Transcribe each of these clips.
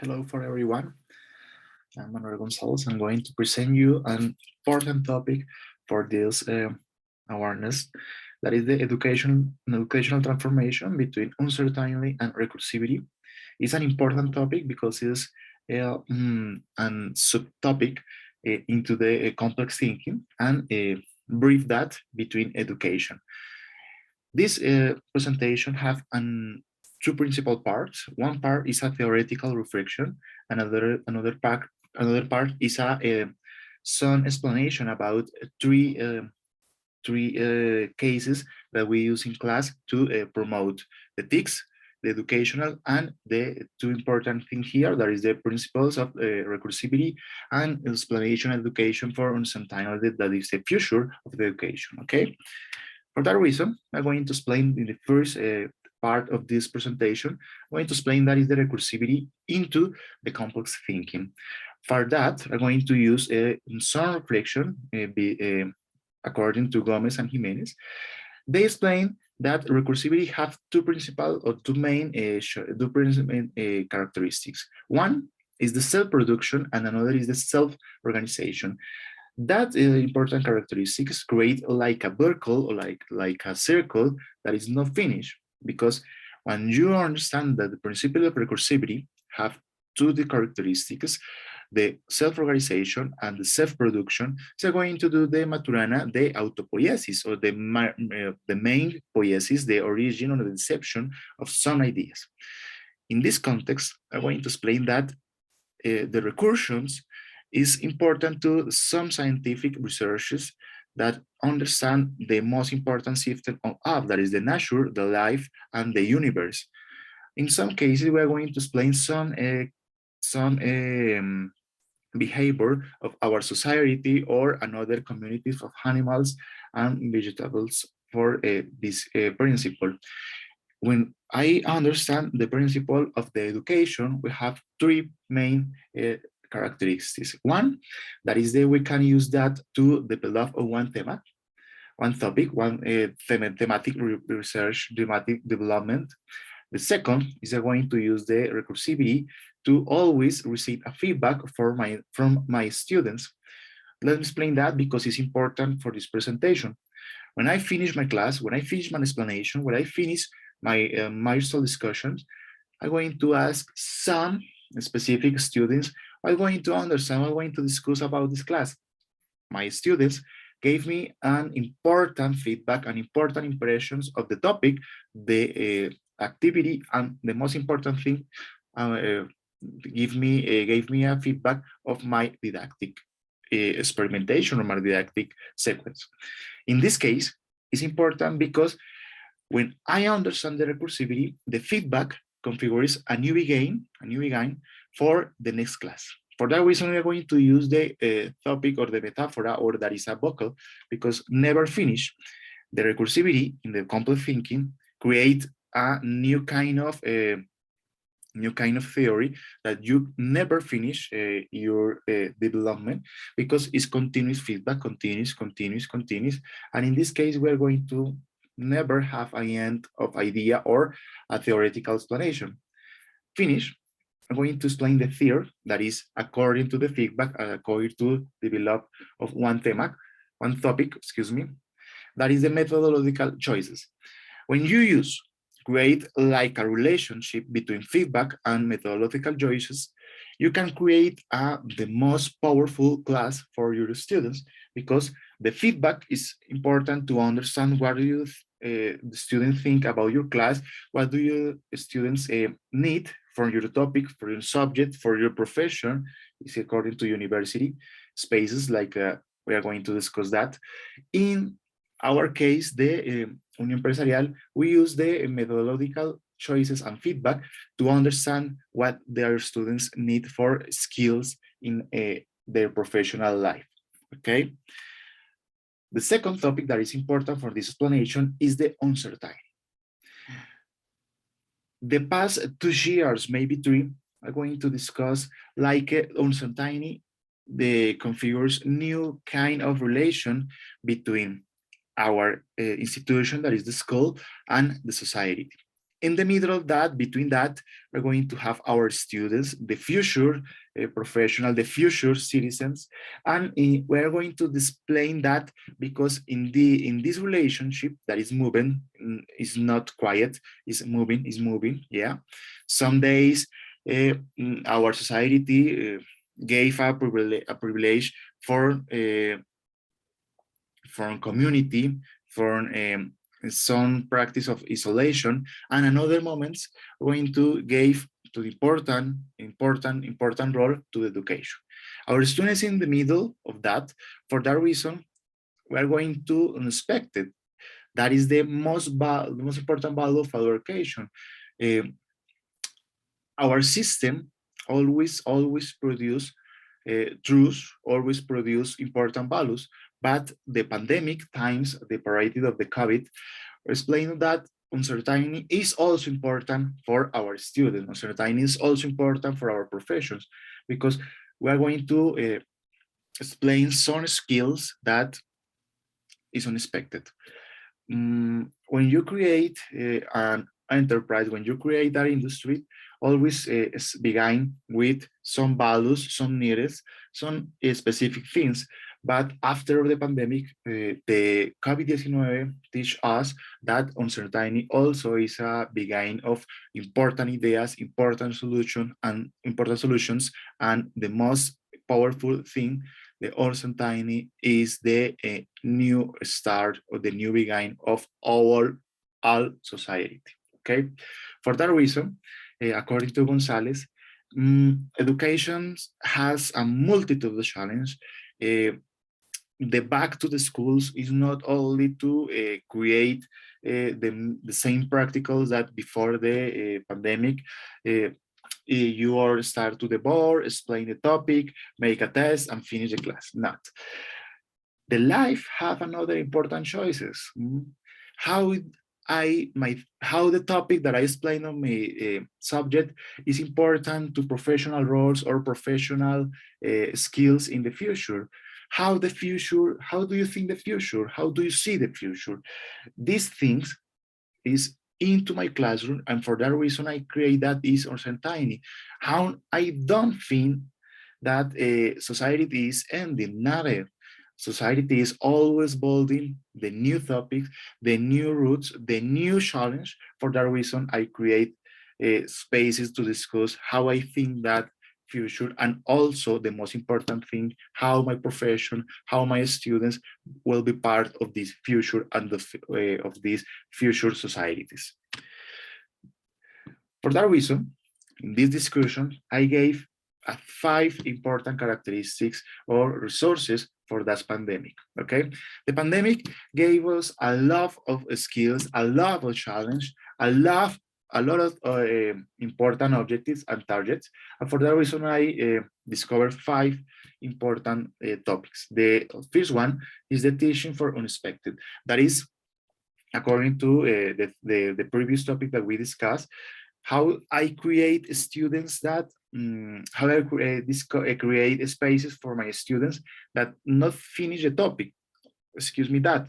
Hello for everyone. I'm Manuel Gonzalez. I'm going to present you an important topic for this awareness. That is the educational transformation between uncertainty and recursivity. It's an important topic because it's an subtopic into the complex thinking and brief that between education. This presentation have two principal parts. One part is a theoretical reflection, another part is a some explanation about three cases that we use in class to promote the TICs, the educational, and the two important things here, that is the principles of recursivity and explanation education for uncertainty, that is the future of the education, okay? For that reason, I'm going to explain in the first part of this presentation, I'm going to explain that is the recursivity into the complex thinking. For that, I'm going to use some reflection according to Gomez and Jimenez. They explain that recursivity have two principal or two main characteristics. One is the self-production and another is the self-organization. That important characteristics create like a circle or like a circle that is not finished, because when you understand that the principle of recursivity have two the characteristics, the self-organization and the self-production, they're going to do the Maturana, the autopoiesis, or the main poiesis, the origin or the inception of some ideas. In this context, I'm going to explain that the recursions is important to some scientific researchers that understand the most important system of that is the nature, the life, and the universe. In some cases, we are going to explain some behavior of our society or another communities of animals and vegetables for this principle. When I understand the principle of the education, we have three main characteristics. One, that is that we can use that to develop one theme, one topic, one thematic research, thematic development. The second is going to use the recursivity to always receive a feedback from my students. Let me explain that because it's important for this presentation. When I finish my class, when I finish my explanation, when I finish my milestone discussions, I'm going to ask some specific students, I'm going to understand, I'm going to discuss about this class. My students gave me an important feedback and important impressions of the topic, the activity, and the most important thing, gave me a feedback of my didactic experimentation or my didactic sequence. In this case, it's important because when I understand the recursivity, the feedback configures a new beginning for the next class. For that reason, we are going to use the topic or the metaphor, or that is a buckle, because never finish. The recursivity in the complex thinking create a new kind of theory that you never finish your development, because it's continuous feedback, continuous. And in this case, we're going to never have an end of idea or a theoretical explanation. Finish, I'm going to explain the theory that is according to the feedback, according to develop of one topic, excuse me, that is the methodological choices. When you use create like a relationship between feedback and methodological choices, you can create the most powerful class for your students, because the feedback is important to understand what do you the students think about your class, what do your students need for your topic, for your subject, for your profession, is according to university spaces, like we are going to discuss that. In our case, the Unión Empresarial, we use the methodological choices and feedback to understand what their students need for skills in their professional life, okay? The second topic that is important for this explanation is the uncertainty. The past 2 years, maybe 3, are going to discuss like uncertainty, the configures new kind of relation between our institution, that is the school, and the society. in the middle of that, between that, we're going to have our students, the future professional, the future citizens, and we're going to display that because in this relationship that is moving, is not quiet, is moving, yeah. Some days our society gave a privilege for from community, from some practice of isolation, and another moments going to give to the important role to education. Our students in the middle of that, for that reason, we are going to inspect it. That is the most important value of our education. Um, our system always produce truths, always produce important values, but the pandemic times, the variety of the COVID, explain that uncertainty is also important for our students. Uncertainty is also important for our professions because we are going to explain some skills that is unexpected. When you create an enterprise, when you create that industry, always begin with some values, some needs, some specific things. But after the pandemic, the COVID-19 teach us that uncertainty also is a beginning of important ideas, important solutions, and the most powerful thing, the uncertainty is the new start or the new beginning of our all society. Okay, for that reason, according to Gonzalez, education has a multitude of challenges. The back to the schools is not only to create the same practicals that before the pandemic. You are start to the board, explain the topic, make a test, and finish the class. Not. The life have another important choices. How how the topic that I explain on my subject is important to professional roles or professional skills in the future. How the future? How do you think the future? How do you see the future? These things is into my classroom, and for that reason I create that is uncertainty. How I don't think that society is ending, never. Society is always building the new topics, the new routes, the new challenge. For that reason I create spaces to discuss how I think that future, and also the most important thing, how my profession, how my students will be part of this future and of these future societies. For that reason, in this discussion, I gave 5 important characteristics or resources for that pandemic. Okay, the pandemic gave us a lot of skills, a lot of challenge, a lot of important objectives and targets. And for that reason, I discovered 5 important topics. The first one is the teaching for unexpected. That is, according to the previous topic that we discussed, how I create students that how I create spaces for my students that not finish the topic. Excuse me, that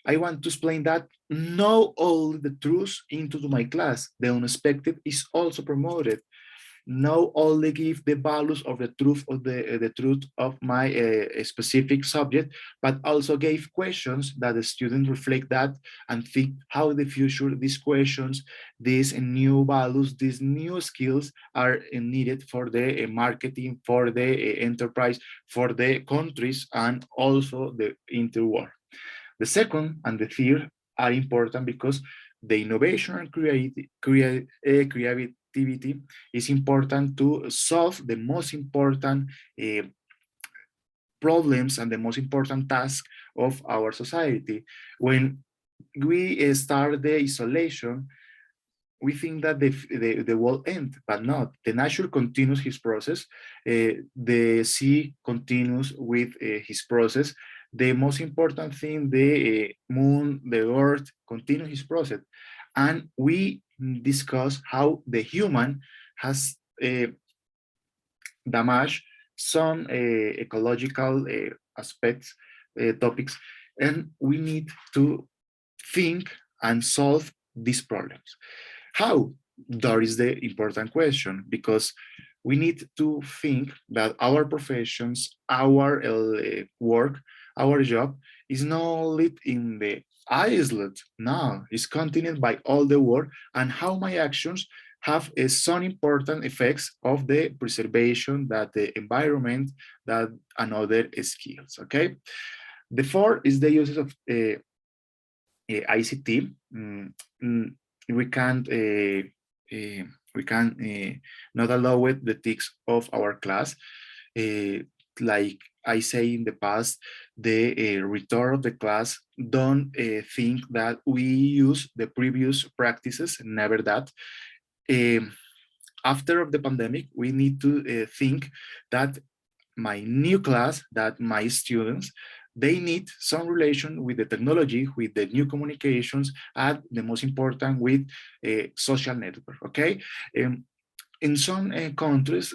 I want to explain that not all the truth into my class. The unexpected is also promoted. Not only give the values of the truth of my specific subject, but also gave questions that the students reflect that and think how the future these questions, these new values, these new skills are needed for the marketing, for the enterprise, for the countries, and also the interworld. The second and the third are important because the innovation and creativity is important to solve the most important problems and the most important task of our society. When we start the isolation, we think that the world end, but not. The nature continues his process. The sea continues with his process. The most important thing, the moon, the earth continue his process. And we discuss how the human has damaged some ecological aspects, topics, and we need to think and solve these problems. How? That is the important question, because we need to think that our professions, our work, our job is not only in the islet, no, it's continued by all the world, and how my actions have some important effects of the preservation, that the environment, that another skills, okay? The fourth is the uses of ICT. We can't we can not allow it the tics of our class. Like I say in the past, the return of the class don't think that we use the previous practices, never that. Um, After of the pandemic, we need to think that my new class, that my students, they need some relation with the technology, with the new communications, and the most important, with a social network, okay? In some countries,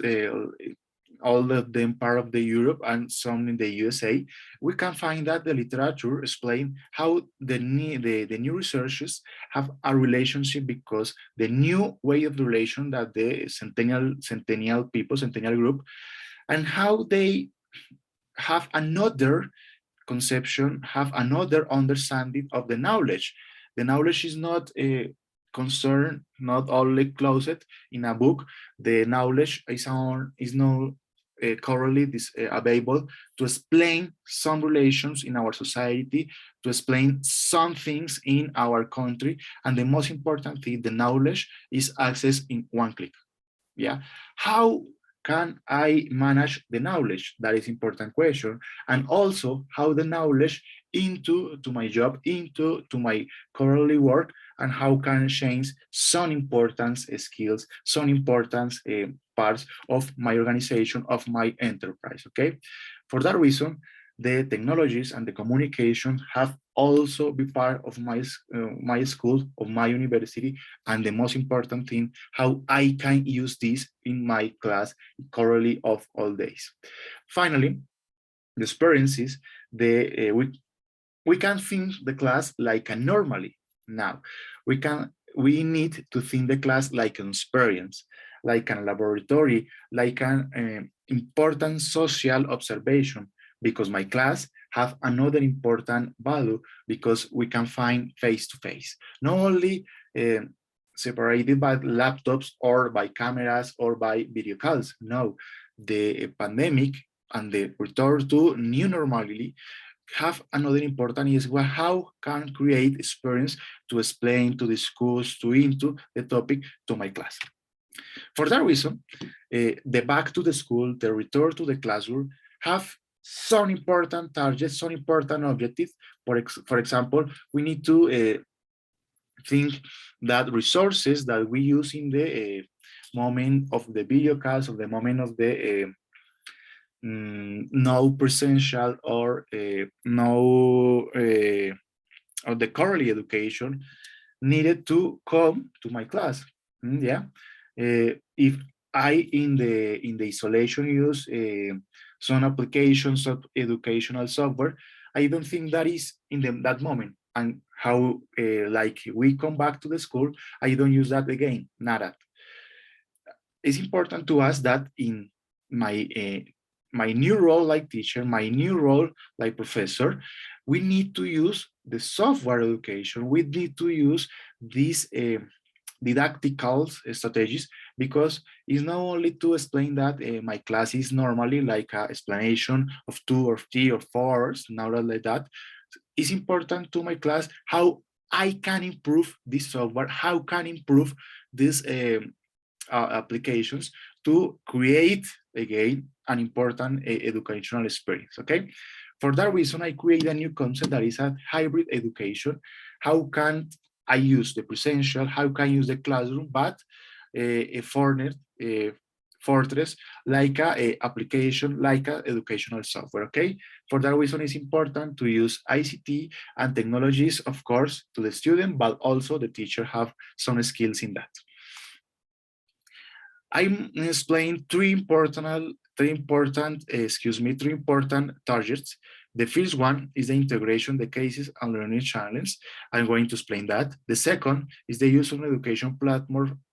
all of them part of the Europe and some in the USA, we can find that the literature explain how the new researchers have a relationship, because the new way of relation that the centennial people, centennial group, and how they have another conception, have another understanding of the knowledge. The knowledge is not a concern, not only closed in a book. The knowledge is not currently available to explain some relations in our society, to explain some things in our country, and the most important thing, the knowledge is accessed in one click. Yeah. How can I manage the knowledge? That is important question. And also how the knowledge into to my job, into to my currently work, and how can I change some important skills, some important parts of my organization, of my enterprise, okay? For that reason, the technologies and the communication have also be part of my school, of my university, and the most important thing, how I can use this in my class currently of all days. Finally, the experiences, we can think the class like a normally. Now, we need to think the class like an experience, like a laboratory, like an important social observation, because my class have another important value, because we can find face to face, not only separated by laptops or by cameras or by video calls. No, the pandemic and the return to new normality have another important is how can create experience to explain, to discuss, to into the topic to my class. For that reason, the back to the school, the return to the classroom have some important targets, some important objectives. For example, we need to think that resources that we use in the moment of the video calls, of the moment of the no presential or no of the currently education needed to come to my class. Yeah, if I in the isolation use some applications of educational software, I don't think that is in that moment. And how like we come back to the school, I don't use that again. Nada. It's important to us that in my my new role like teacher, my new role like professor, we need to use the software education. We need to use these didactical strategies, because it's not only to explain that my class is normally like an explanation of 2 or 3 or 4 hours, not like that. It's important to my class how I can improve this software, how can improve this applications to create again an important educational experience. Okay, for that reason I create a new concept that is a hybrid education. How can I use the presential, how can I use the classroom, but a fortress like a application, like a educational software. Okay, for that reason it's important to use ICT and technologies, of course, to the student, but also the teacher have some skills in that. I'm explaining three important targets, The first one is the integration, the cases and learning channels. I'm going to explain that. The second is the use of education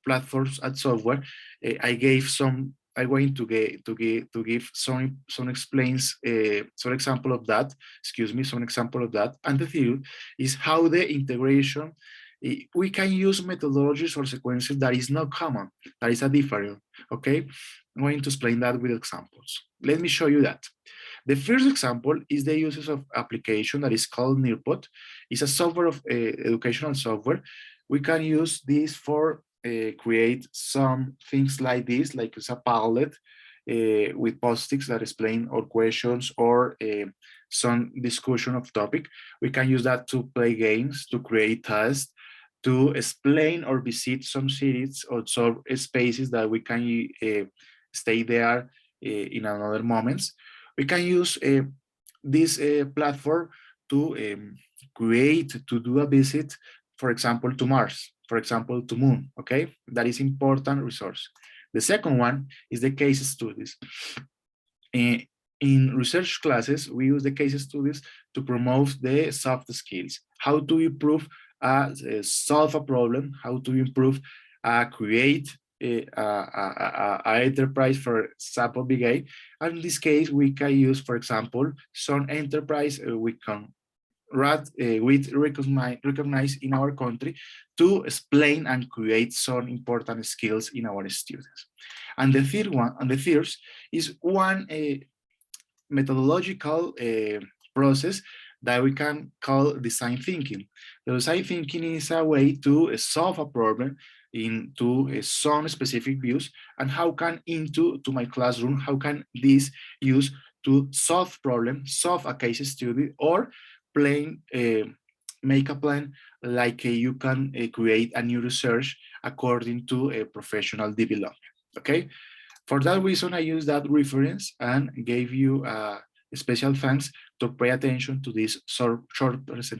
platforms and software. I'm going to give some explains some example of that. Excuse me, some example of that. And the third is how the integration. We can use methodologies or sequences that is not common, that is a different. Okay, I'm going to explain that with examples. Let me show you that. The first example is the uses of application that is called Nearpod. It's a software of educational software. We can use this for create some things like this, like it's a Padlet with post-its that explain our questions or some discussion of topic. We can use that to play games, to create tests, to explain or visit some cities or some spaces that we can stay there in another moments. We can use this platform to to do a visit, for example, to Mars, for example, to Moon, okay? That is important resource. The second one is the case studies. In research classes, we use the case studies to promote the soft skills. How to improve, solve a problem, how to improve, create a enterprise, for example, big A. And in this case, we can use, for example, some enterprise we can recognize in our country to explain and create some important skills in our students. And the third is one methodological process that we can call design thinking. The design thinking is a way to solve a problem into some specific views, and how can into to my classroom, how can this use to solve problems, solve a case study, or plan, make a plan like you can create a new research according to a professional development, okay? For that reason, I use that reference and gave you a special thanks to pay attention to this short presentation.